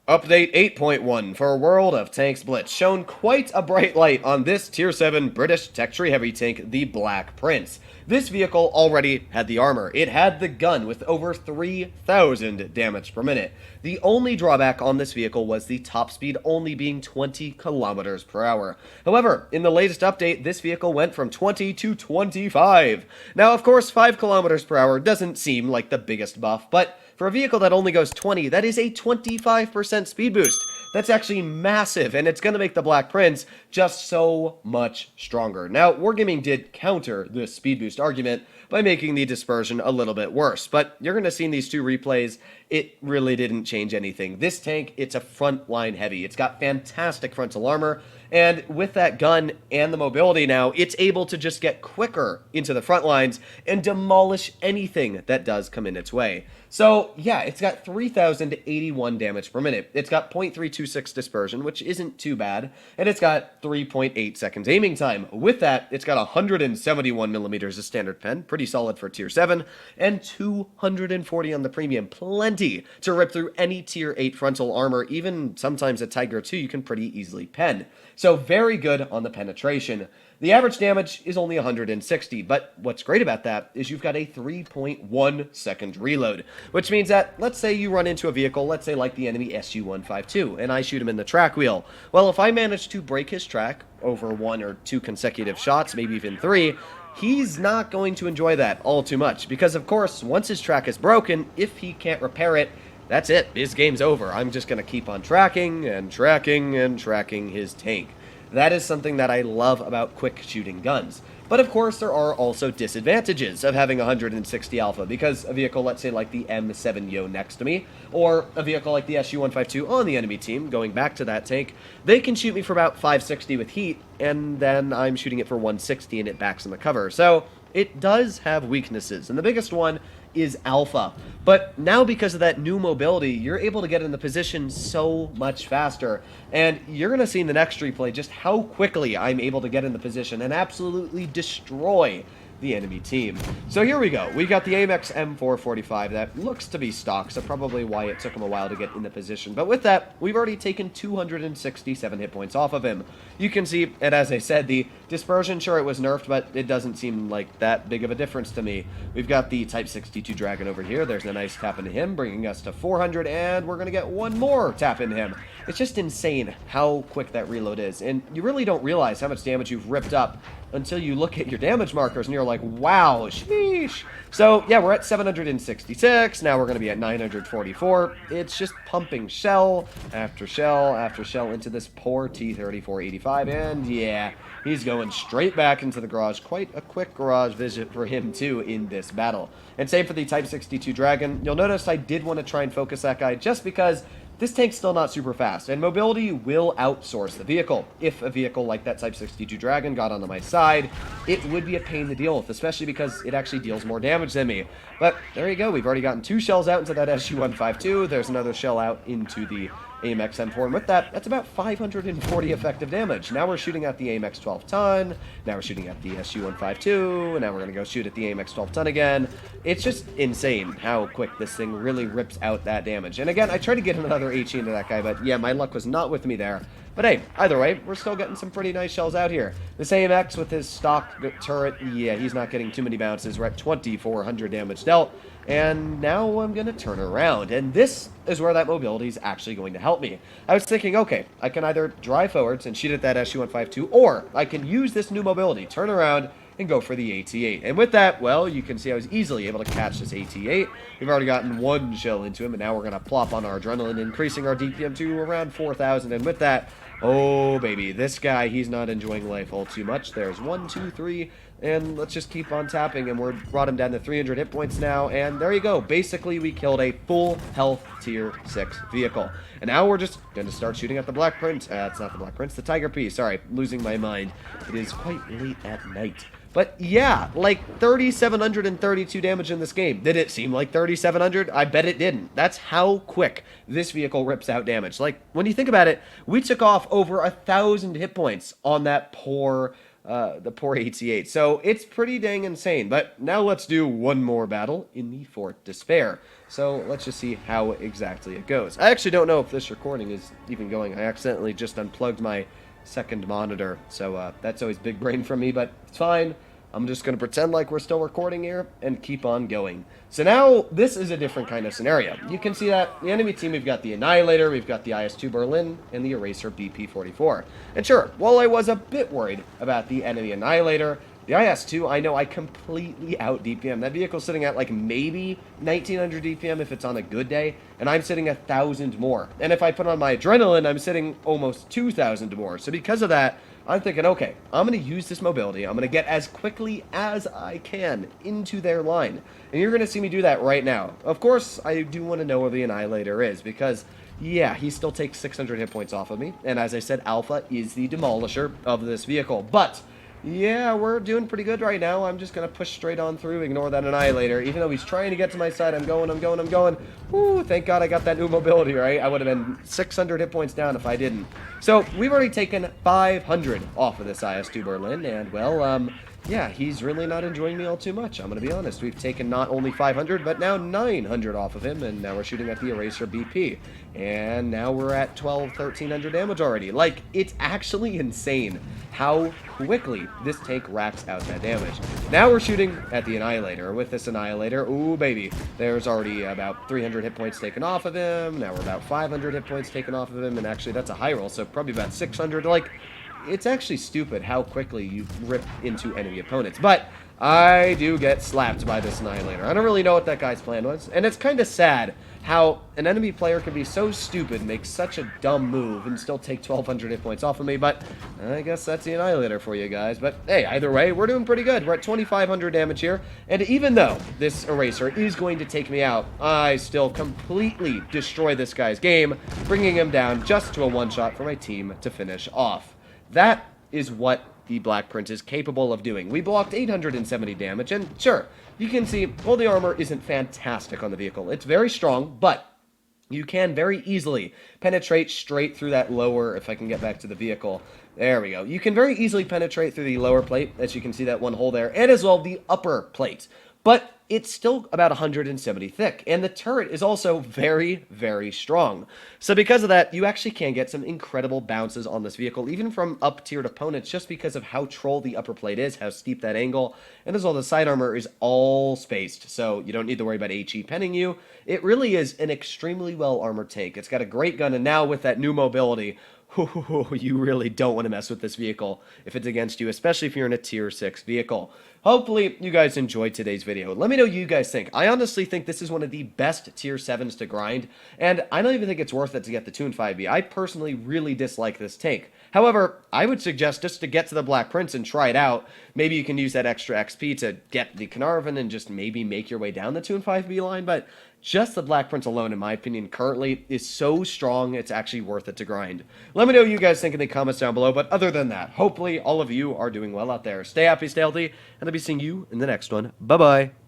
Update 8.1 for World of Tanks Blitz shone quite a bright light on this Tier 7 British tech tree heavy tank, the Black Prince. This vehicle already had the armor. It had the gun with over 3,000 damage per minute. The only drawback on this vehicle was the top speed only being 20 kilometers per hour. However, in the latest update, this vehicle went from 20 to 25. Now, of course, 5 kilometers per hour doesn't seem like the biggest buff, but for a vehicle that only goes 20, that is a 25% speed boost. That's actually massive, and it's going to make the Black Prince just so much stronger. Now, Wargaming did counter this speed boost argument by making the dispersion a little bit worse, but you're going to see in these two replays, it really didn't change anything. This tank, it's a frontline heavy. It's got fantastic frontal armor, and with that gun and the mobility now, it's able to just get quicker into the front lines and demolish anything that does come in its way. So, yeah, it's got 3,081 damage per minute. It's got 0.326 dispersion, which isn't too bad, and it's got 3.8 seconds aiming time. With that, it's got 171 millimeters of standard pen, pretty solid for Tier 7, and 240 on the premium. Plenty to rip through any Tier 8 frontal armor, even sometimes a Tiger 2 you can pretty easily pen. So very good on the penetration. The average damage is only 160, but what's great about that is you've got a 3.1 second reload, which means that, let's say you run into a vehicle, let's say like the enemy SU-152, and I shoot him in the track wheel. Well, if I manage to break his track over 1 or 2 consecutive shots, maybe even 3, he's not going to enjoy that all too much, because of course, once his track is broken, if he can't repair it, that's it. His game's over. I'm just going to keep on tracking and tracking and tracking his tank. That is something that I love about quick shooting guns. But of course, there are also disadvantages of having 160 alpha, because a vehicle, let's say like the M7Yo next to me, or a vehicle like the SU-152 on the enemy team, going back to that tank, they can shoot me for about 560 with heat, and then I'm shooting it for 160 and it backs in the cover. So it does have weaknesses, and the biggest one is alpha. But now because of that new mobility, you're able to get in the position so much faster. And you're going to see in the next replay just how quickly I'm able to get in the position and absolutely destroy the enemy team. So here we go. We got the Amex M445 that looks to be stock, so probably why it took him a while to get in the position. But with that, we've already taken 267 hit points off of him. You can see, and as I said, the dispersion, sure, it was nerfed, but it doesn't seem like that big of a difference to me. We've got the Type 62 Dragon over here. There's a nice tap into him, bringing us to 400, and we're going to get one more tap into him. It's just insane how quick that reload is, and you really don't realize how much damage you've ripped up until you look at your damage markers and you're like, wow, sheesh. So yeah, we're at 766, now we're going to be at 944. It's just pumping shell after shell after shell into this poor T-3485, and yeah, he's going straight back into the garage. Quite a quick garage visit for him too in this battle. And same for the Type 62 Dragon. You'll notice I did want to try and focus that guy just because this tank's still not super fast, and mobility will outsource the vehicle. If a vehicle like that Type 62 Dragon got onto my side, it would be a pain to deal with, especially because it actually deals more damage than me. But there you go, we've already gotten 2 shells out into that SU-152, there's another shell out into the AMX M4, and with that, that's about 540 effective damage. Now we're shooting at the AMX 12 ton, now we're shooting at the SU-152, and now we're going to go shoot at the AMX 12 ton again. It's just insane how quick this thing really rips out that damage. And again, I tried to get another HE into that guy, but yeah, my luck was not with me there. But hey, either way, we're still getting some pretty nice shells out here. This AMX with his stock turret, yeah, he's not getting too many bounces. We're at 2,400 damage dealt. And now I'm going to turn around. And this is where that mobility is actually going to help me. I was thinking, okay, I can either drive forwards and shoot at that SU-152, or I can use this new mobility, turn around, and go for the AT-8. And with that, well, you can see I was easily able to catch this AT-8. We've already gotten 1 shell into him, and now we're going to plop on our adrenaline, increasing our DPM to around 4,000. And with that, oh, baby, this guy, he's not enjoying life all too much. There's 1, 2, 3, and let's just keep on tapping, and we're brought him down to 300 hit points now, and there you go. Basically, we killed a full health Tier 6 vehicle. And now we're just going to start shooting at the Black Prince. It's not the Black Prince, the Tiger P. Sorry, losing my mind. It is quite late at night. But yeah, like 3,732 damage in this game. Did it seem like 3,700? I bet it didn't. That's how quick this vehicle rips out damage. Like, when you think about it, we took off over 1,000 hit points on that poor the poor 88. So it's pretty dang insane. But now let's do one more battle in the Fort Despair. So let's just see how exactly it goes. I actually don't know if this recording is even going. I accidentally just unplugged my second monitor. So that's always big brain from me, but it's fine. I'm just going to pretend like we're still recording here and keep on going. So now, this is a different kind of scenario. You can see that the enemy team, we've got the Annihilator, we've got the IS-2 Berlin, and the Eraser BP-44. And sure, while I was a bit worried about the enemy Annihilator, the IS-2, I know I completely out-DPM. That vehicle's sitting at like maybe 1900 DPM if it's on a good day, and I'm sitting 1,000 more. And if I put on my Adrenaline, I'm sitting almost 2,000 more. So because of that, I'm thinking, okay, I'm going to use this mobility. I'm going to get as quickly as I can into their line. And you're going to see me do that right now. Of course, I do want to know where the Annihilator is, because, yeah, he still takes 600 hit points off of me. And as I said, Alpha is the demolisher of this vehicle. But yeah, we're doing pretty good right now. I'm just going to push straight on through, ignore that Annihilator. Even though he's trying to get to my side, I'm going. Woo, thank God I got that new mobility, right? I would have been 600 hit points down if I didn't. So, we've already taken 500 off of this IS-2 Berlin, and, well, yeah, he's really not enjoying me all too much, I'm going to be honest. We've taken not only 500, but now 900 off of him, and now we're shooting at the Eraser BP. And now we're at 1,1300 damage already. Like, it's actually insane how quickly this tank racks out that damage. Now we're shooting at the Annihilator. With this Annihilator, ooh, baby, there's already about 300 hit points taken off of him. Now we're about 500 hit points taken off of him, and actually that's a high roll, so probably about 600. Like, it's actually stupid how quickly you rip into enemy opponents. But I do get slapped by this Annihilator. I don't really know what that guy's plan was. And it's kind of sad how an enemy player can be so stupid, make such a dumb move, and still take 1,200 hit points off of me. But I guess that's the Annihilator for you guys. But hey, either way, we're doing pretty good. We're at 2,500 damage here. And even though this Eraser is going to take me out, I still completely destroy this guy's game, bringing him down just to a one-shot for my team to finish off. That is what the Black Prince is capable of doing. We blocked 870 damage, and sure, you can see, well, the armor isn't fantastic on the vehicle. It's very strong, but you can very easily penetrate straight through that lower, if I can get back to the vehicle. There we go. You can very easily penetrate through the lower plate, as you can see that one hole there, and as well the upper plate. But it's still about 170 thick, and the turret is also very, very strong. So because of that, you actually can get some incredible bounces on this vehicle, even from up-tiered opponents, just because of how troll the upper plate is, how steep that angle, and as well the side armor is all spaced, so you don't need to worry about HE penning you. It really is an extremely well-armored tank. It's got a great gun, and now with that new mobility, you really don't want to mess with this vehicle if it's against you, especially if you're in a tier 6 vehicle. Hopefully, you guys enjoyed today's video. Let me know what you guys think. I honestly think this is one of the best tier 7s to grind, and I don't even think it's worth it to get the Toon 5B. I personally really dislike this tank. However, I would suggest just to get to the Black Prince and try it out. Maybe you can use that extra XP to get the Carnarvon and just maybe make your way down the Toon 5B line, but just the Black Prince alone, in my opinion, currently is so strong, it's actually worth it to grind. Let me know what you guys think in the comments down below, but other than that, hopefully all of you are doing well out there. Stay happy, stay healthy, and I'll be seeing you in the next one. Bye-bye.